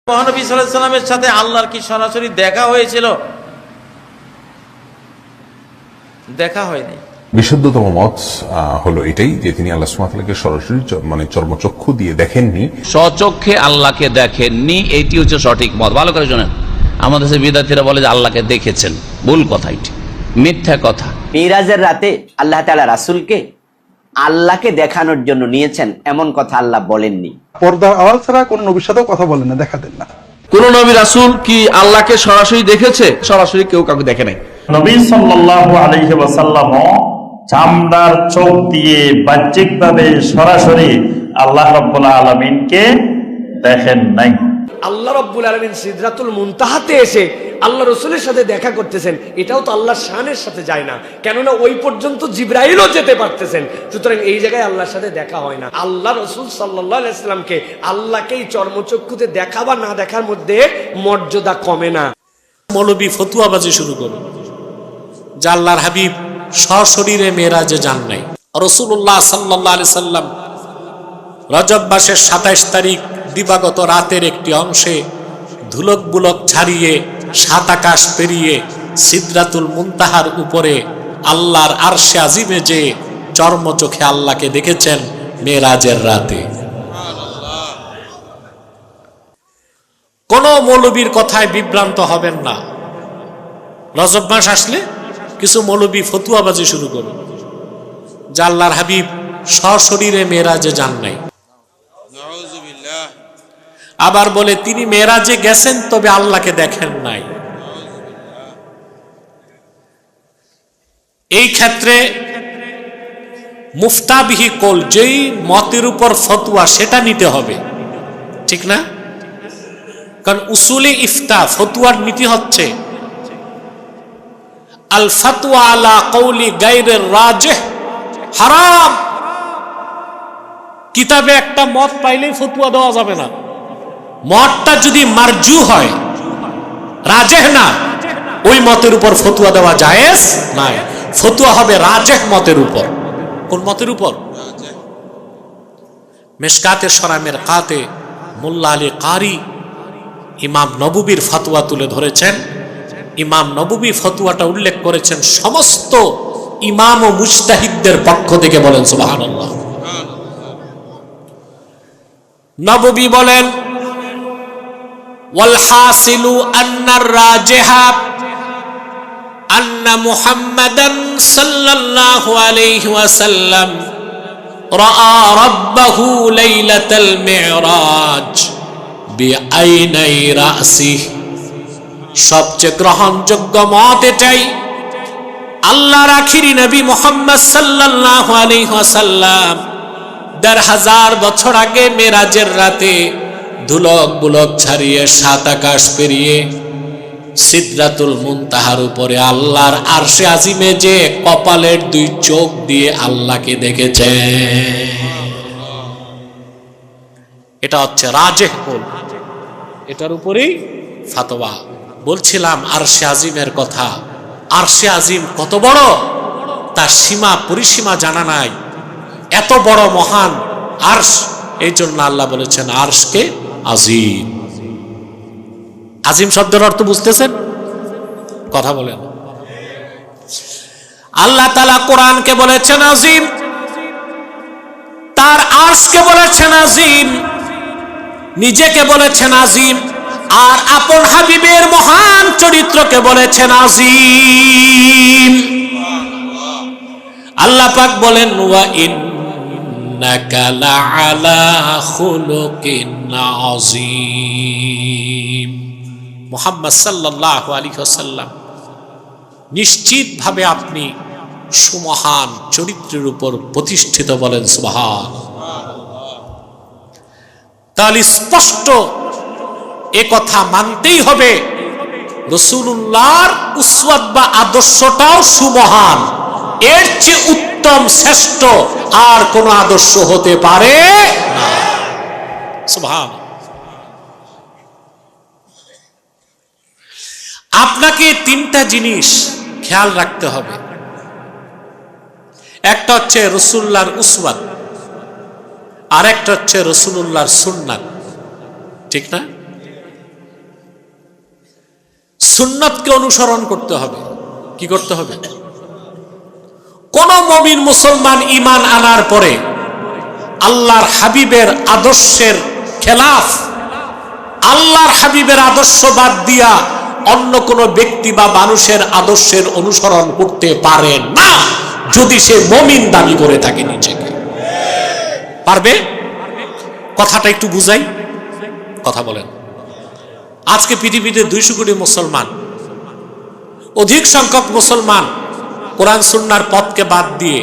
মহানবী সাল্লাল্লাহু আলাইহি সাল্লামের সাথে আল্লাহর কি সরাসরি দেখা হয়েছিল? দেখা হয়নি। বিশুদ্ধতম মত হলো এটাই যে তিনি আল্লাহ সুবহানাহু ওয়া তাআলাকে সরাসরি চর্মচক্ষু দিয়ে দেখেননি, স্বচক্ষে আল্লাহকে দেখেননি। এটি হচ্ছে সঠিক মত। ভালো করে শোনেন, আমাদের দেশের বিদ্যার্থীরা বলে যে আল্লাহকে দেখেছেন। ভুল কথা, এটি মিথ্যা কথা। মিরাজের রাতে আল্লাহ তাআলা রাসূলকে আল্লাহকে দেখানোর জন্য নিয়েছেন, এমন কথা আল্লাহ বলেননি। পর্দার আড়াল ছাড়া কোন নবীর সাথেও কথা বলেন না, দেখা দেন না। কোন নবী রাসূল কি আল্লাহকে সরাসরি দেখেছে? সরাসরি কেউ কাউকে দেখে নাই। নবী সাল্লাল্লাহু আলাইহি ওয়াসাল্লাম চামড়ার চোখ দিয়ে বাহ্যিকভাবে সরাসরি আল্লাহ রাব্বুল আলামিনকে দেখেন নাই। আল্লাহ রাব্বুল আলামিন সিদরাতুল মুনতাহাতে এসে আল্লাহ রাসূলের সাথে দেখা করতেছেন, এটাও তো আল্লাহর শানের সাথে যায় না, কেননা ওই পর্যন্ত জিবরাইলও যেতে পারতেছেন। সুতরাং এই জায়গায় আল্লাহর সাথে দেখা হয় না। আল্লাহ রাসূল সাল্লাল্লাহু আলাইহি সাল্লামকে আল্লাহকেই চর্মচক্ষুতে দেখা বা না দেখার মধ্যে মর্যাদা কমে না। মৌলবী ফতুয়াবাজি শুরু করো যে আল্লাহর হাবিব সশরীরে মেরাজে যান নাই। রাসূলুল্লাহ সাল্লাল্লাহু আলাইহি সাল্লাম রজব মাসের ২৭ তারিখ দিবাগত রাতের একটি অংশে ধুলক বুলক ছাড়িয়ে সাত আকাশ পেরিয়ে সিদরাতুল মুনতাহার উপরে আল্লাহর আরশে আজিমে যে চর্মচোখে আল্লাহকে দেখেছেন মেরাজের রাতে। কোন মৌলবীর কথায় বিভ্রান্ত হবেন না। রজব মাস আসলে কিছু মৌলবী ফতুয়াবাজি শুরু করবে যে আল্লাহর হাবিব সশরীরে মেরাজে যান নাই, আবার বলে তিনি মেরাজে গেছেন তবে আল্লাহকে দেখেন নাই। এই ক্ষেত্রে মুফতাবিহি কল, যেই মতের উপর ফতোয়া সেটা নিতে হবে, ঠিক না? কারণ উসুলে ইফতা ফতোয়ার নীতি হচ্ছে আল ফাতওয়া আলা কওলি গায়রির রাজিহ হারাম। কিতাবে একটা মত পাইলেই ফতোয়া দেওয়া যাবে না। মতটা যদি মারজু হয়, রাজেহ না, ওই মতের উপর ফতোয়া দেওয়া জায়েজ নাই। ফতোয়া হবে রাজেহ মতের উপর। কোন মতের উপর? মিশকাতে শরামের কাতে মোল্লা আলী কারি ইমাম নববীর ফতোয়া তুলে ধরেছেন। ইমাম নববী ফতোয়াটা উল্লেখ করেছেন সমস্ত ইমাম ও মুজতাহিদদের পক্ষ থেকে। বলেন সুবহানাল্লাহ। নববী বলেন ওয়াল হাসিলু আন্নার রাজিহা আন্না মুহাম্মাদান সাল্লাল্লাহু আলাইহি ওয়াসাল্লাম রাআ রাব্বাহু লাইলাতাল মিরাজ বিআইনাই রাসিহি। সবচেয়ে গ্রহণযোগ্য মত এটাই, আল্লাহর আখিরি নবী মুহাম্মদ সাল্লাল্লাহু আলাইহি ওয়াসাল্লাম ১৫০০ বছর আগে মেরাজের রাতে ধুলক বুলক ছাড়িয়ে সাত আকাশ পেরিয়ে সিদরাতুল মুনতাহার উপরে আল্লাহর আরশে আজিমে যে কপালের দুই চোখ দিয়ে আল্লাহকে দেখেছে। এটা হচ্ছে রাজেহ কওল, এটার উপরেই ফতোয়া। বলছিলাম আরশে আজিমের কথা। আরশে আজিম কত বড় তার সীমা পরিসীমা জানা নাই। এত বড় মহান আরশ, এই জন্য আল্লাহ বলেছেন আরশকে আজিম। আজিম শব্দের অর্থ বুঝতেছেন? কথা বলেন। আল্লাহ তাআলা কোরআনকে বলেছেন আজিম, তার আরশকে বলেছেন আজিম, নিজেকে বলেছেন আজিম, আর আপন হাবিবের মহান চরিত্রকে বলেছেন আজিম। আল্লাহ পাক বলেন ওয়া ইন্নাকা লাআলা খুলুকিন আযীম। মুহাম্মদ সাল্লাল্লাহু আলাইহি ওয়াসাল্লাম নিশ্চিতভাবে আপনি সুমহান চরিত্রের উপর প্রতিষ্ঠিত। বলেন সুবহানাল্লাহ। তাহলে স্পষ্ট এ কথা মানতেই হবে রাসূলুল্লাহর উসওয়াত বা আদর্শটাও সুমহান। এর চেয়ে উত্তম শ্রেষ্ঠ আর কোন আদর্শ হতে পারে না। সুবহানাল্লাহ। আপনাকে তিনটা জিনিস খেয়াল রাখতে হবে। একটা হচ্ছে রাসূলুল্লাহর উসওয়াত, আরেকটা হচ্ছে রাসূলুল্লাহর সুন্নাত, ঠিক না? সুন্নাতকে অনুসরণ করতে হবে। কি করতে হবে? কোন মুমিন মুসলমান ঈমান আনার পরে আল্লাহর হাবিবের আদর্শের খেলাফ, আল্লাহর হাবিবের আদর্শ বাদ দিয়া অন্য কোন ব্যক্তি বা মানুষের আদর্শের অনুসরণ করতে পারে না, যদি সে মুমিন দাবি করে থাকে নিজেকে। পারবে? কথাটা একটু বুঝাই, কথা বলেন। আজকে পৃথিবীতে 200 কোটি মুসলমান, অধিক সংখ্যক মুসলমান কোরআন সুন্নাহর পথকে বাদ দিয়ে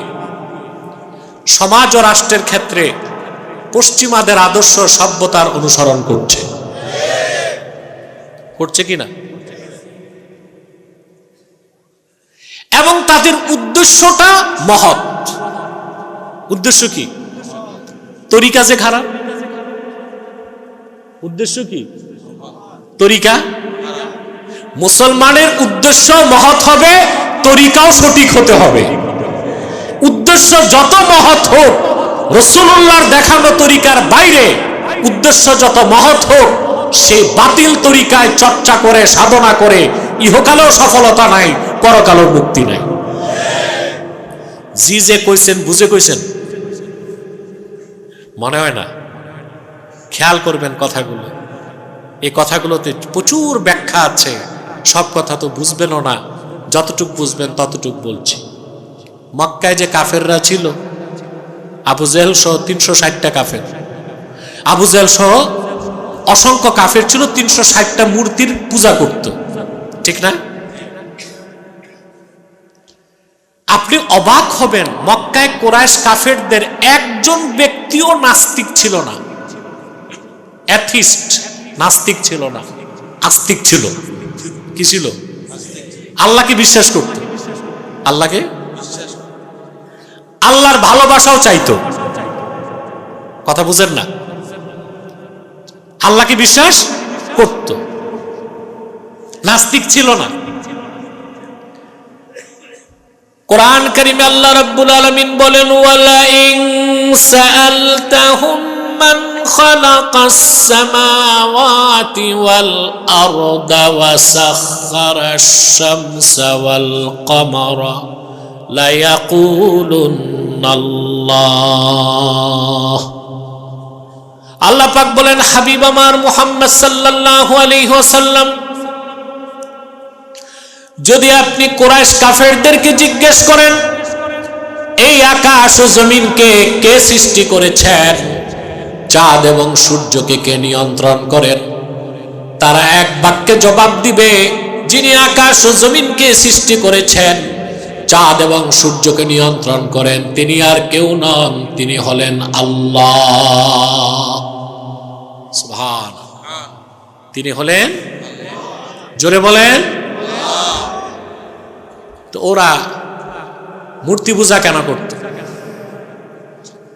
সমাজ ও রাষ্ট্রের ক্ষেত্রে পশ্চিমাদের আদর্শ সভ্যতার অনুসরণ করছে। করছে কিনা? এবং তাদের উদ্দেশ্যটা মহৎ। উদ্দেশ্য কি? তরিকা যে খারাপ। উদ্দেশ্য কি? তরিকা। মুসলমানের উদ্দেশ্য মহৎ হবে, তরিকাও সঠিক হতে হবে। উদ্দেশ্য যত মহৎ হোক, রাসূলুল্লাহর দেখানো তরিকার বাইরে উদ্দেশ্য যত মহৎ হোক, সে বাতিল তরিকায় চর্চা করে সাধনা করে ইহকালেও সফলতা নাই, পরকালেও মুক্তি নাই। জি যে কইছেন বুঝে কইছেন? মনে হয় না। খেয়াল করবেন কথাগুলো। এই কথাগুলোতে প্রচুর ব্যাখ্যা আছে, সব কথা তো বুঝবেনও না, যতটুক বুঝবেন ততটুক বলছি। মক্কায় যে কাফেররা ছিল, আবু জেহেল সহ 360টা কাফের, আবু জেহেল সহ অসংখ্য কাফের ছিল, 360টা মূর্তির পূজা করত, ঠিক না? আপনি অবাক হবেন, মক্কায় কুরাইশ কাফেরদের একজন ব্যক্তিও নাস্তিক ছিল না, অ্যাথিস্ট, নাস্তিক ছিল না, আস্তিক ছিল। কি ছিল? আল্লাহকে বিশ্বাস করত, আল্লাহকে, আল্লাহর ভালোবাসাও চাইতো। কথা বুঝেন না? আল্লাহকে বিশ্বাস করত, নাস্তিক ছিল না। কোরআন কারীমে আল্লাহ রাব্বুল আলামিন বলেন, ওয়ালা ইন সাআলতাহুম মান খালাকাস সামাওয়াতি ওয়াল আরদা ওয়া সাখখারাশ শামসা ওয়াল কমারা লা ইয়াকুলুন্নাল্লাহ। আল্লাহ পাক বলেন, হাবিব আমার মুহাম্মদ সাল্লাল্লাহু আলাইহি ওয়াসাল্লাম, যদি আপনি কুরাইশ কাফেরদেরকে জিজ্ঞেস করেন এই আকাশ ও জমিনকে কে সৃষ্টি করেছেন, চাঁদ এবং সূর্যকে কে নিয়ন্ত্রণ করেন, তারা এক বাক্যে জবাব দিবে, যিনি আকাশ ও জমিনকে সৃষ্টি করেছেন, চাঁদ এবং সূর্যকে নিয়ন্ত্রণ করেন, তিনি আর কেউ নন, তিনি হলেন আল্লাহ। সুবহানাল্লাহ। তিনি হলেন, জোরে বলেন। তো ওরা মূর্তি পূজা কেন করত?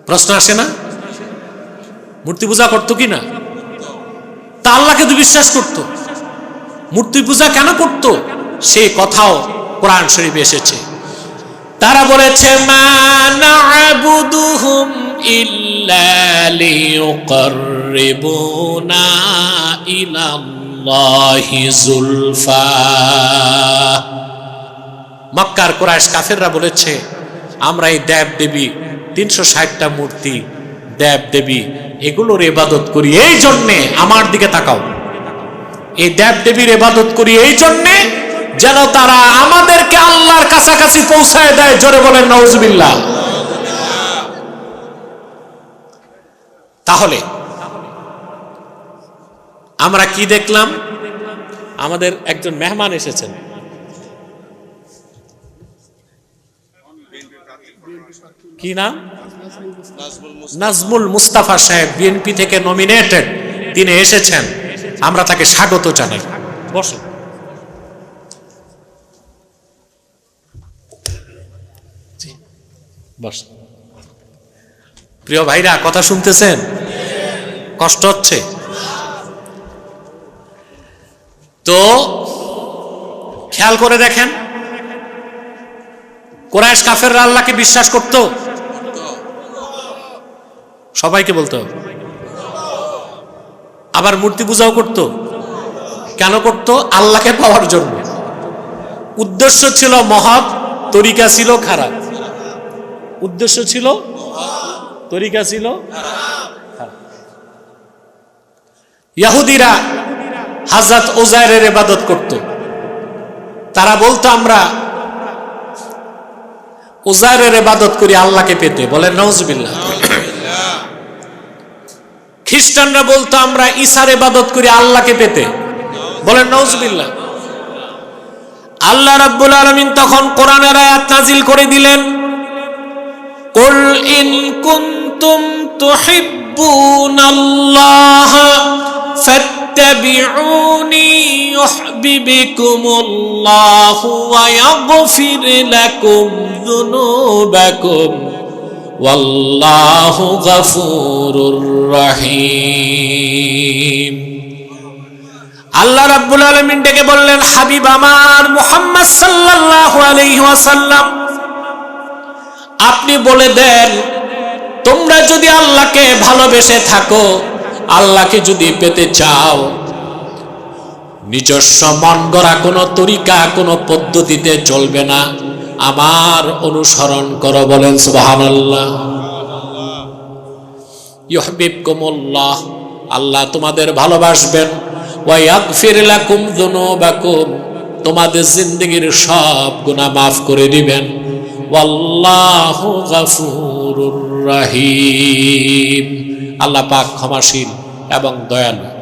প্রশ্ন আসে না? মূর্তি পূজা করতো কি না? তা আল্লাহকে তো বিশ্বাস করত, মূর্তি পূজা কেন করত সেই কথাও কোরআন শরীফে এসেছে। তারা বলেছে, মা না'বুদুহুম ইল্লা লিয়ুকাররিবুনা ইলাল্লাহি যুলফা। মক্কার কুরাইশ কাফেররা বলেছে, আমরা এই দেব দেবী 360টা মূর্তি, দেব দেবী, এগুলোর ইবাদত করি এই জন্যে, আমার দিকে তাকাও, এই দেব দেবীর ইবাদত করি এই জন্যে যেন তারা আমাদেরকে আল্লাহর কাছাকাছি পৌঁছায় দেয়। জোরে বলেন নাউজুবিল্লাহ। তাহলে আমরা কি দেখলাম? আমাদের একজন মেহমান এসেছেন, কি নাম? নাজমুল মুস্তাফা সাহেব, বিএনপি থেকে নমিনেটেড, তিনি এসেছেন, আমরা তাকে স্বাগত জানাই। বসুন। বসুন। প্রিয় ভাইরা, কথা শুনতেছেন? কষ্ট হচ্ছে তো? খেয়াল করে দেখেন, কুরাইশ কাফেররা আল্লাহকে বিশ্বাস করত, সবাইকে বলতো, আবার মূর্তি পূজাও করত। কেন করত? আল্লাহকে পাওয়ার জন্য। উদ্দেশ্য ছিল মহৎ, তরিকা ছিল খারাপ। উদ্দেশ্য ছিল, তরিকা ছিল খারাপ। ইহুদিরা হযরত উযায়রের ইবাদত করত। তারা বলতো আমরা উযায়রের ইবাদত করি আল্লাহকে পেতে। বলেন নাউজুবিল্লাহ। খ্রিস্টানরা বলতো আমরা ঈসার ইবাদত করি আল্লাহকে পেতে। বলেন নাউজুবিল্লাহ। আল্লাহ রাব্বুল আলামিন তখন কোরআনের আয়াত নাজিল করে দিলেন, কুল ইন কুনতুম তুহিব্বুনাল্লাহ ফাত্তাবিউনি ইউহিব্বুকুমুল্লাহু ওয়া ইয়াগফির লাকুম যুনুবাকুম ওয়াল্লাহু গফুরুর রহিম। আল্লাহ রাব্বুল আলামিন ডেকে বললেন, হাবিব আমার মুহাম্মদ সাল্লাল্লাহু আলাইহি ওয়াসাল্লাম, আপনি বলে দেন, তোমরা যদি আল্লাহকে ভালোবেসে থাকো, আল্লাহকে যদি পেতে চাও, নিজস্ব মন গড়া কোনো তরিকা, কোনো পদ্ধতিতে চলবে না, আমার অনুসরণ করো। বলেন সুবহানাল্লাহ। ইউহিব্বুকুমুল্লাহ, আল্লাহ তোমাদের ভালোবাসবেন। ওয়া ইয়াগফির লাকুম যুনুবাকুম, তোমাদের জিন্দেগীর সব গুনাহ মাফ করে দিবেন। ওয়াল্লাহু গফুরুর রহিম, আল্লাহ পাক ক্ষমাশীল এবং দয়ালু।